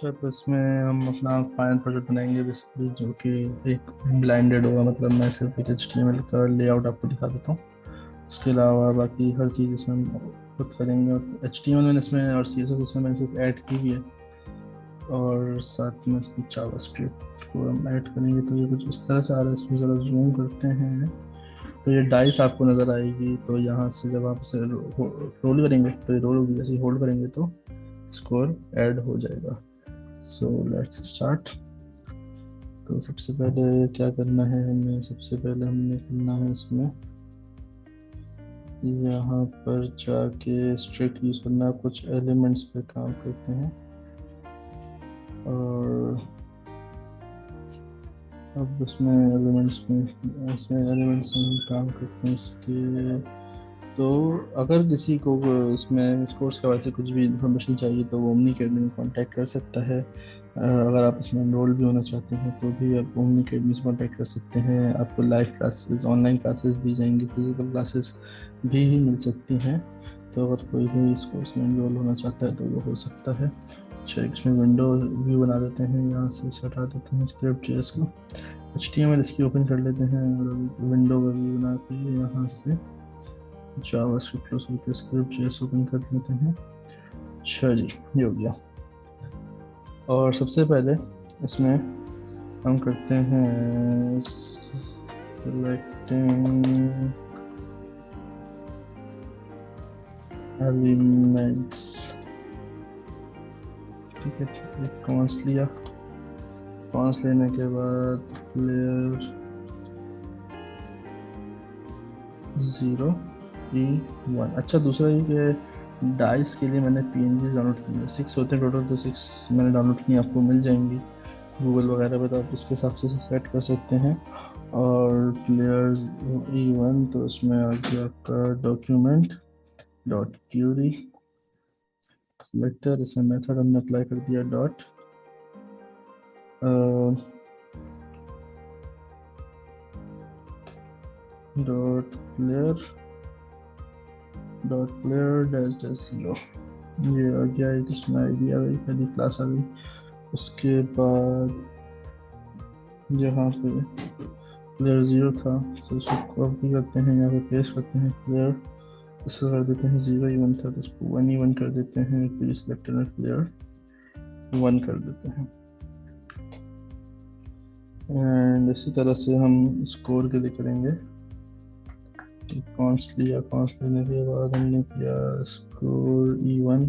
अच्छा, तो इसमें हम अपना फाइनल प्रोजेक्ट बनाएंगे बेसिकली, जो कि एक ब्लाइंडेड होगा। मतलब मैं सिर्फ एक HTML का लेआउट आपको दिखा देता हूँ, उसके अलावा बाकी हर चीज़ इसमें हम खुद करेंगे। और HTML मैंने इसमें और CSS इसमें मैंने सिर्फ ऐड की हुई है, और साथ में इसमें जावास्क्रिप्ट को हम ऐड करेंगे। तो ये कुछ इस तरह से आ रहा है। इसमें ज़रा जूम करते हैं तो ये डाइस आपको नज़र आएगी। तो यहाँ से जब आप इसे रोल करेंगे तो ये रोल होगी, जैसे होल्ड करेंगे तो स्कोर ऐड हो जाएगा। So let's start. तो सबसे पहले क्या करना है हमें, सबसे पहले हमने करना है इसमें यहाँ पर जाके स्ट्रिक यूज़ करना है। कुछ एलिमेंट्स पे काम करते हैं, और अब इसमें एलिमेंट्स में हम काम करते हैं इसके। तो अगर किसी को इसमें इस कोर्स के बारे से कुछ भी इन्फॉर्मेशन चाहिए तो वो ओमनी अकेडमी में कॉन्टैक्ट कर सकता है। अगर आप इसमें एनरोल भी होना चाहते हैं तो भी आप ओमनी अकेडमी से कॉन्टैक्ट कर सकते हैं। आपको लाइव क्लासेस, ऑनलाइन क्लासेस दी जाएंगी, फिजिकल क्लासेस भी मिल सकती हैं। तो अगर कोई भी इस कोर्स में एनरोल होना चाहता है तो वो हो सकता है। अच्छा, इसमें विंडो व्यू बना देते हैं, यहाँ से इसे हटा देते हैं स्क्रिप्ट जेएस को। HTML इसकी ओपन कर लेते हैं, और विंडो का व्यू बना के यहाँ से जावास्क्रिप्ट क्लोज करके स्क्रिप्ट जेएस ओपन कर लेते हैं। अच्छा जी, ये हो गया। और सबसे पहले इसमें हम करते हैं सिलेक्टिंग एलिमेंट्स। ठीक है, कॉन्स लिया। कॉन्स लेने के बाद प्लेयर 0E1। अच्छा, दूसरा ये कि डाइस के लिए मैंने PNG डाउनलोड की है। 6 होते हैं टोटल, तो 6 मैंने डाउनलोड की, आपको मिल जाएंगी गूगल वगैरह पे, तो आप इसके हिसाब से सेट कर सकते हैं। और प्लेयर E1, तो उसमें आ गया आपका डॉक्यूमेंट डॉट क्यूरी सिलेक्टर। इसमें मेथड हमने अप्लाई कर दिया डॉट प्लेयर डैश डैश 0। ये आ गया एक इसमें आईडी आ गई, पहली क्लास आ गई। उसके बाद जहाँ पे प्लेयर 0 था तो उसको कॉपी करते हैं, यहाँ पे पेस्ट करते हैं। प्लेयर इसको कर देते हैं 0E1 था तो उसको 1E1 कर देते हैं। फिर सिलेक्टर में प्लेयर 1 कर देते हैं। एंड इसी तरह से हम स्कोर के लिए करेंगे। कॉन्स लिया, कॉन्स लेने के बाद हमने किया स्कोर E1,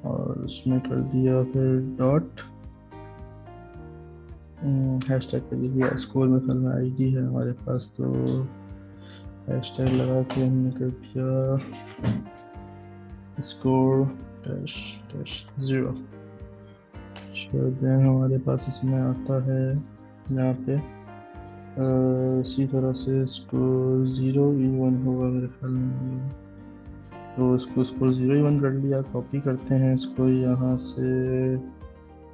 और उसमें कर दिया फिर डॉट हैशटैग कर दिया। स्कोर में फिर में आईडी है हमारे पास, तो हैशटैग लगा के हमने कर दिया स्कोर डैश डैश 0। देन हमारे पास इसमें आता है यहाँ पे इसी तरह से स्कोर 0E1 होगा मेरे ख्याल में। तो इसको स्कोर 0E1 कर लिया। कॉपी करते हैं इसको, यहाँ से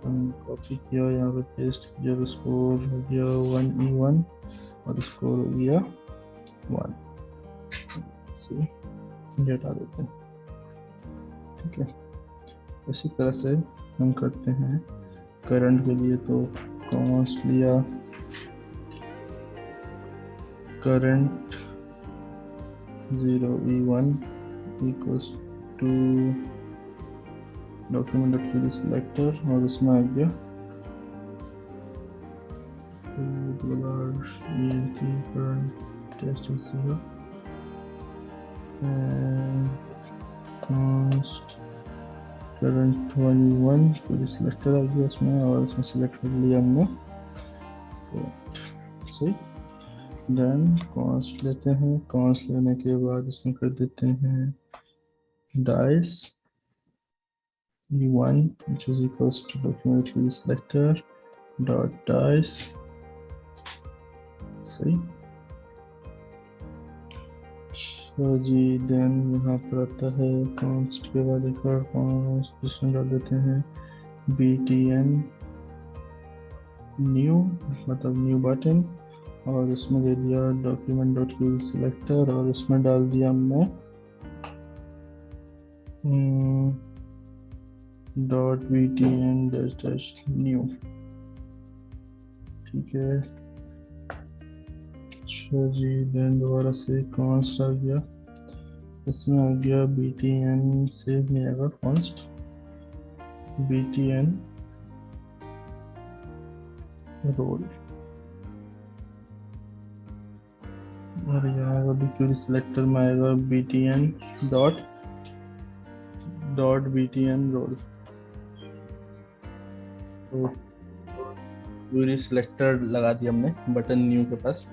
कॉपी किया, यहाँ पे पेस्ट किया, तो स्कोर हो गया 1E1 और स्कोर हो गया 1। ये हटा देते हैं। ठीक है, इसी तरह से हम करते हैं करंट के लिए। तो कॉन्स्ट लिया, current 0E1 equals to document dot query selector, और इसमें आ गया $current test 0 and const current 1E1 query selector आ गया इसमें, और इसमें सिलेक्ट कर लिया हमने सही। देन कॉन्स्ट लेते हैं। कॉन्स्ट लेने के बाद इसमें कर देते हैं dice E1 which is equals to document query selector dot dice। सही जी। देन यहाँ पर आता है कॉन्स्ट के बाद एक और कॉन्स्ट, इसमें डाल देते हैं btn न्यू, मतलब न्यू बटन, और इसमें दे दिया डॉक्यूमेंट डॉट क्यूरी सिलेक्टर, और इसमें डाल दिया हमने dot B T N dash dash new. ठीक है, अच्छा जी। देन दोबारा से कॉन्स्ट आ गया, इसमें आ गया बी टी एन से नहीं आएगा const B T N roll, और यहाँ आएगा बी क्यूरी सिलेक्टर में आएगा B T N dot dot B T N roll. तो क्यूरी सिलेक्टर लगा दिया हमने बटन न्यू के पास,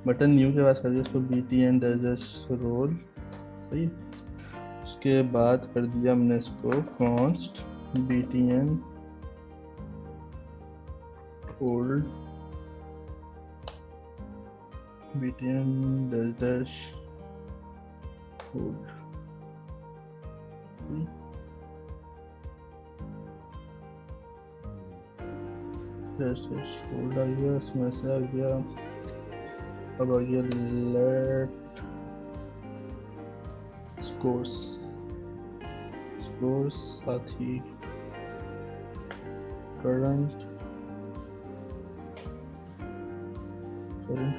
बटन न्यू के पास कर दिया उसको B T N dash roll, सही। उसके बाद कर दिया हमने इसको const B T N old B T N dash dash old, dash dash old आ गया। इसमें से आ गया, अब आ गया लेट स्कोर्स, स्कोर्स साथ ही करंट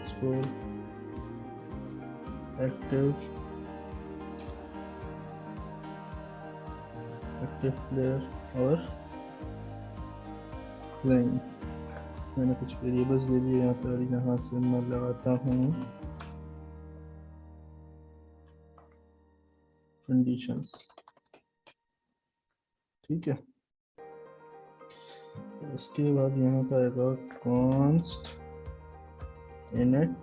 स्कोर, एक्टिव प्लेयर और प्लेइंग। मैंने कुछ वेरिएबल्स ले लिए यहाँ पर, यहाँ से मैं लगाता हूँ कंडीशंस, ठीक है। उसके बाद यहाँ पर आएगा const init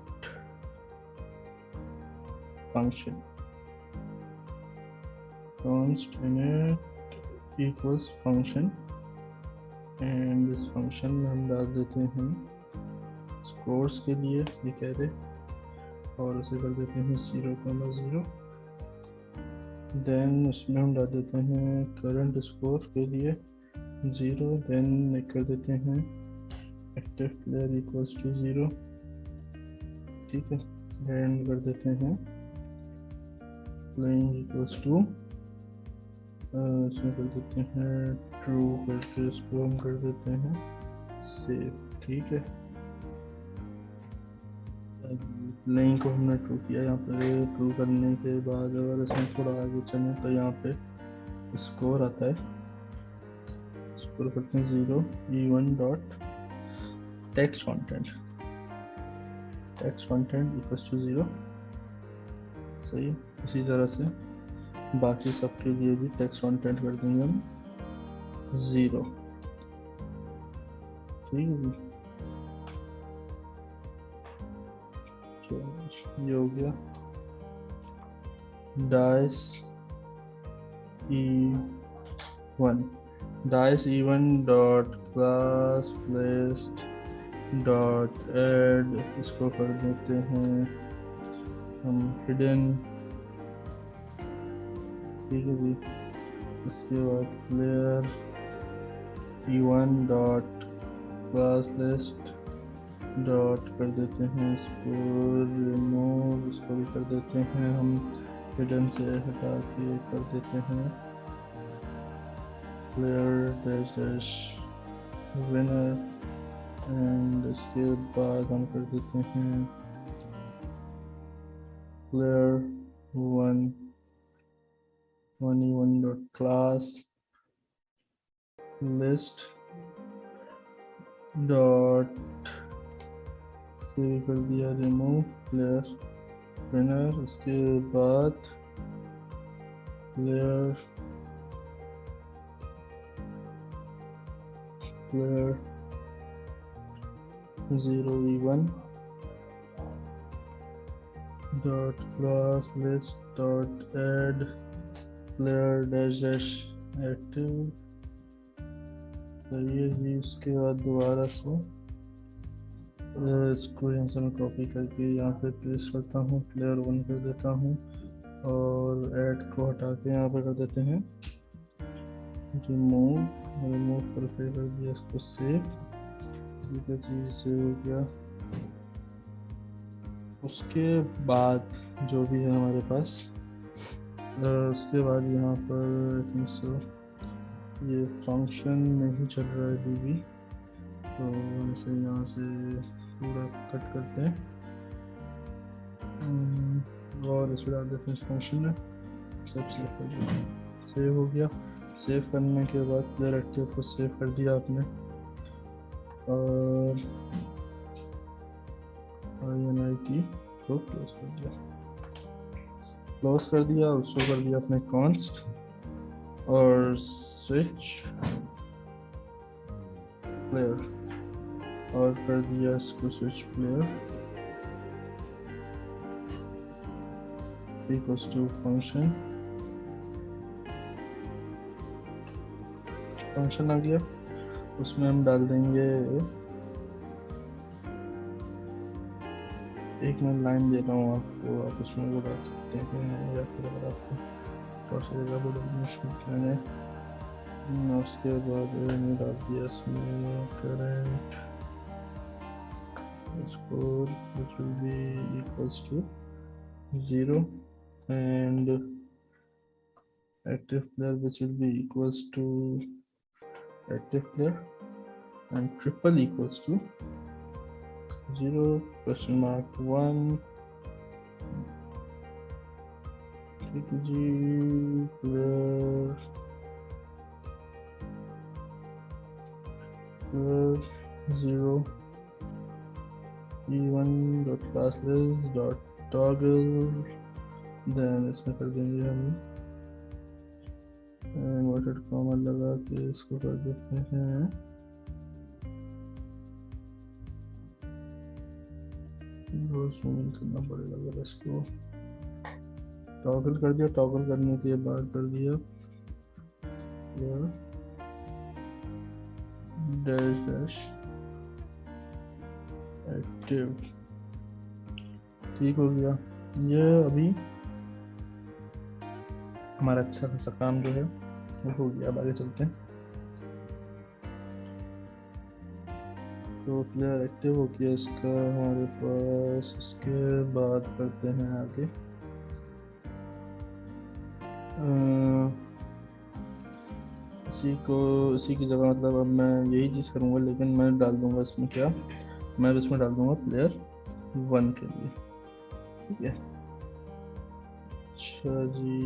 function, const init equals function, and इस फंक्शन में हम डाल देते हैं स्कोर्स के लिए ये कह रहे, और उसे कर देते हैं 0,0। देन उसमें हम डाल देते हैं करंट स्कोर के लिए 0, देन कर देते हैं एक्टिव प्लेयर इक्वल्स टू 0, ठीक है। एंड कर देते हैं प्लेइंग इक्वल्स टू, इसमें कर देते हैं ट्रू करके इसको हम कर देते हैं सेव, ठीक है। प्लेइंग को हमने ट्रू किया, यहाँ पे ट्रू करने के बाद अगर इसमें थोड़ा आगे चलें तो यहाँ पे स्कोर आता है, स्कोर करते हैं 0 E1 dot text content, text content equals to 0, सही। इसी तरह से बाकी सबके लिए भी टेक्स्ट कंटेंट कर देंगे हम 0, ठीक है। ये हो गया dice E1, dice E1 dot class list dot add, इसको कर देते हैं हम हिडन, ठीक है जी। उसके बाद player E1 dot class list dot कर देते हैं इसको रिमूव, इसको भी कर देते हैं हम हिडन से हटा के कर देते हैं प्लेयर डैश विनर, एंड इसके बाद हम कर देते हैं player 1E1 dot class list dot कर दिया रिमूव प्लेयर विनर, उसके बाद player 0E1 dot class list dot add player dash dash active, सही है जी। उसके बाद दोबारा से इसको यहाँ से मैं कॉपी करके यहाँ पे पेस्ट करता हूँ, प्लेयर 1 कर देता हूँ और ऐड को हटा के यहाँ पे कर देते हैं रिमूव करके कर दिया इसको सेव, ठीक है जी, सेव हो गया। उसके बाद जो भी है हमारे पास, उसके बाद यहाँ पर ये फंक्शन नहीं चल रहा है अभी भी, तो इसे यहाँ से पूरा कट करते हैं और इसे डाल देते हैं फंक्शन में। सब सेव कर दिया, सेव हो गया। सेव करने के बाद प्लेयर एक्टिव को सेव कर दिया आपने और INI की को क्लोज कर दिया। और शो कर दिया अपने कॉन्स्ट और स्विच प्लेयर और कर दिया इसको switch player equals to function आ गया। उसमें हम डाल देंगे एक मैं लाइन दे रहा हूँ आपको, आप उसमें वो डाल सकते हैं या फिर अगर आपको उसके बाद मैंने डाल दिया इसमें current score which will be equals to 0 and active player which will be equals to active player and triple equals to 0 question mark 1 player 0 e1 dot classless dot toggle, then इसमें कर देंगे हम इन्वर्टेड कॉमा लगा के इसको कर देते हैं करना पड़ेगा। अगर इसको टॉगल कर दिया, टॉगल करने के बाद कर दिया डैश डैश एक्टिव, ठीक हो गया। ये अभी हमारा अच्छा खासा काम जो है वो हो गया। अब आगे चलते हैं। तो प्लेयर एक्टिव हो गया इसका हमारे पास। इसके बाद करते हैं आगे इसी की जगह मतलब अब मैं यही चीज़ करूँगा, लेकिन मैं डाल दूँगा इसमें क्या, मैं इसमें डाल दूँगा प्लेयर 1 के लिए, ठीक है। अच्छा जी,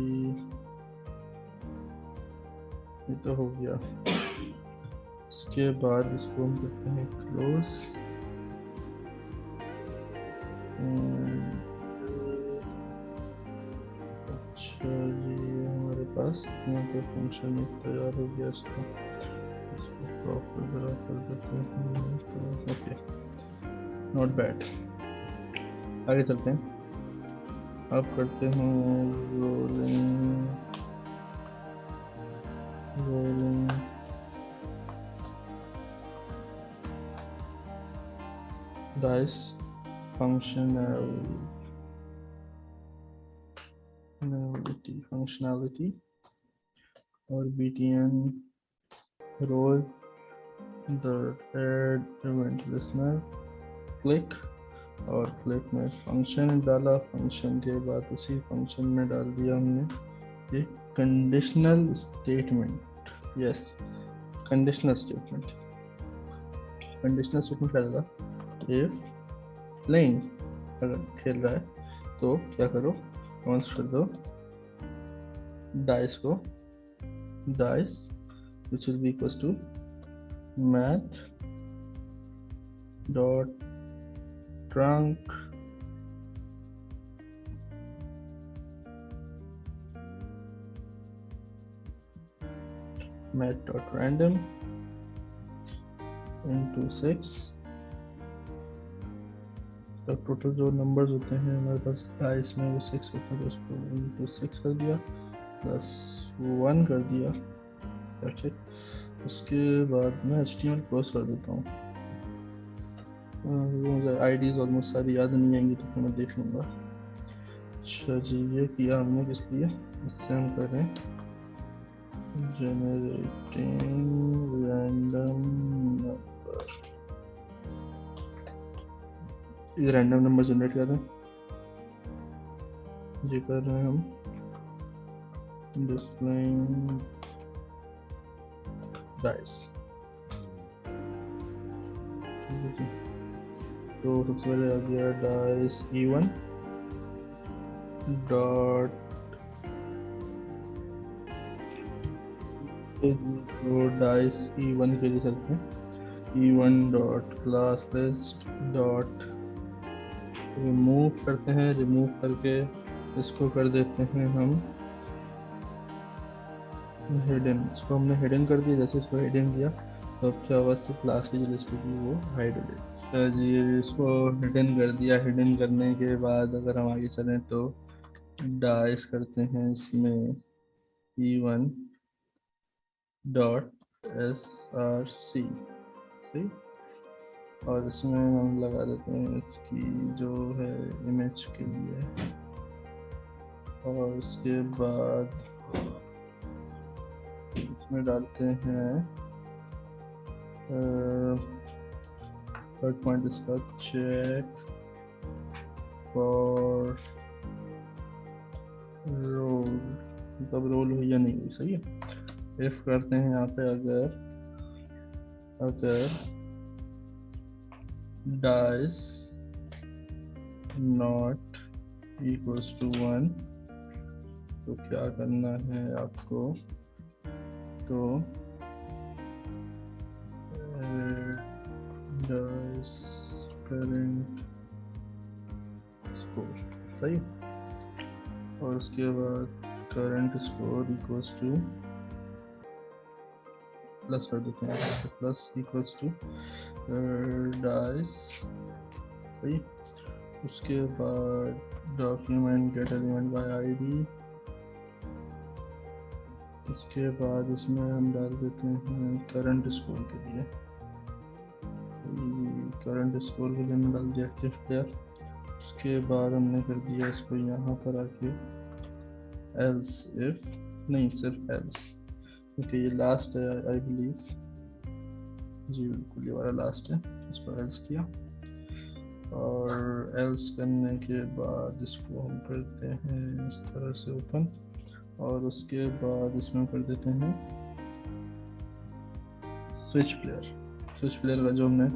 ये तो हो गया। इसके बाद इसको हम करते हैं क्लोज। अच्छा जी, हमारे पास फंक्शन तैयार हो गया। इसको प्रॉपर ज़रा कर देते हैं तो ओके, नॉट बैड। आगे चलते हैं। अब करते हैं रोलिंग डाइस फंक्शनैलिटी और btn roll the add event listener click, और क्लिक में फंक्शन डाला। फंक्शन के बाद उसी फंक्शन में डाल दिया हमने एक conditional statement. Yes, conditional statement क्या डाला, इफ प्लेइंग अगर खेल रहा है तो क्या करो, कॉन्स्ट कर दो dice which will be equals to math dot trunk math dot random into 6। तो टोटल जो नंबर्स होते हैं हमारे पास डाइस में वो 6 होते हैं, तो उसको into 6 कर दिया प्लस 1 कर दिया। अच्छा, उसके बाद मैं HTML क्लोज कर देता हूँ। मुझे आईडीज ऑलमोस्ट सारी याद नहीं आएंगी तो फिर मैं देख लूँगा। अच्छा जी, ये किया हमने किस लिए, इससे हम करें जनरेटिंग रैंडम नंबर। ये रैंडम नंबर जनरेट कर रहे हैं, ये कर रहे हैं हम डिस्प्लेइंग डाइस। तो सबसे पहले आ गया dice E1 dot dice E1 के लिए चलते हैं। E1 dot class list dot remove करते हैं, रिमूव करके इसको कर देते हैं हम हिडन। इसको हमने हिडन कर दिया। जैसे इसको हिडन किया तो अब क्या हुआ, इससे क्लास की जो लिस्ट थी वो हाइड हो गई। जी इसको हिडन कर दिया। हिडन करने के बाद अगर हम आगे चलें तो डाइस करते हैं इसमें E1 डॉट src, सही। और इसमें हम लगा देते हैं इसकी जो है इमेज के लिए, और उसके बाद इसमें डालते हैं थर्ड पॉइंट इसका चेक फॉर रोल, मतलब रोल हुई या नहीं हुई, सही है। इफ करते हैं यहाँ पे अगर डाइस नॉट इक्वल्स टू 1 तो क्या करना है आपको, तो डाइस करंट स्कोर, सही। और उसके बाद current score equals two plus कर देते हैं, प्लस इक्वल्स टू डाइस, सही। उसके बाद document gate element by ID. इसके बाद इसमें हम डाल देते हैं करंट स्कोर के लिए, करंट स्कोर के लिए हमने डाल दिया एक्टिव प्लेयर। उसके बाद हमने कर दिया इसको यहाँ पर आके एल्स इफ, नहीं सिर्फ एल्स, क्योंकि ये लास्ट है आई बिलीव, जी बिल्कुल ये वाला लास्ट है। इसको एल्स किया और एल्स करने के बाद इसको हम करते हैं इस तरह से ओपन, और उसके बाद इसमें कर देते हैं स्विच प्लेयर। स्विच प्लेयर का जो हमने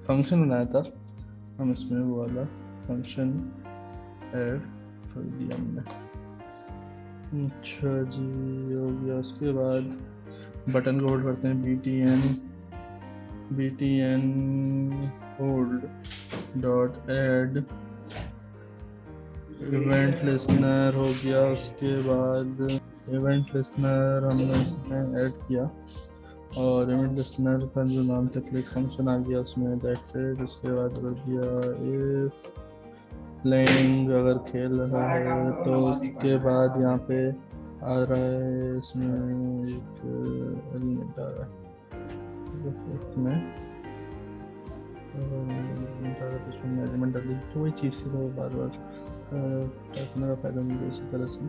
फंक्शन बनाया था हम इसमें वो वाला फंक्शन ऐड कर दिया हमने। अच्छा जी हो गया। उसके बाद बटन को होल्ड करते हैं btn hold dot add event listener हो गया। उसके बाद इवेंट लिसनर हमने इसमें ऐड किया और इवेंट लिसनर का जो नाम था क्लिक फंक्शन आ गया उसमें, दैट्स इट। उसके बाद कर दिया इफ प्लेइंग, अगर खेल रहा है तो उसके बाद यहाँ पे आ रहा है इसमें एक एलिमेंट आ रहा है, इसमें एलिमेंट डाली तो वही चीज़ थी, तो बार बार टाइपने का फायदा नहीं है। इसी तरह से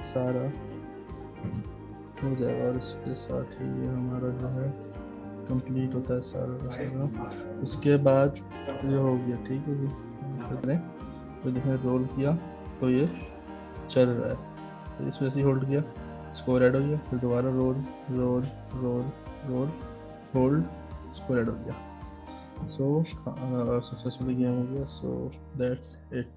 सारा हो जाएगा और इसके साथ ही ये हमारा जो है कंप्लीट होता है सारा का सारा। उसके बाद ये हो गया, ठीक है जी। तो देखिए रोल किया तो ये चल रहा है, तो इस वजह से होल्ड किया, स्कोर ऐड हो गया, फिर दोबारा roll roll roll roll hold, score add हो गया। सो सक्सेसफुली गेम हो गया। So that's it.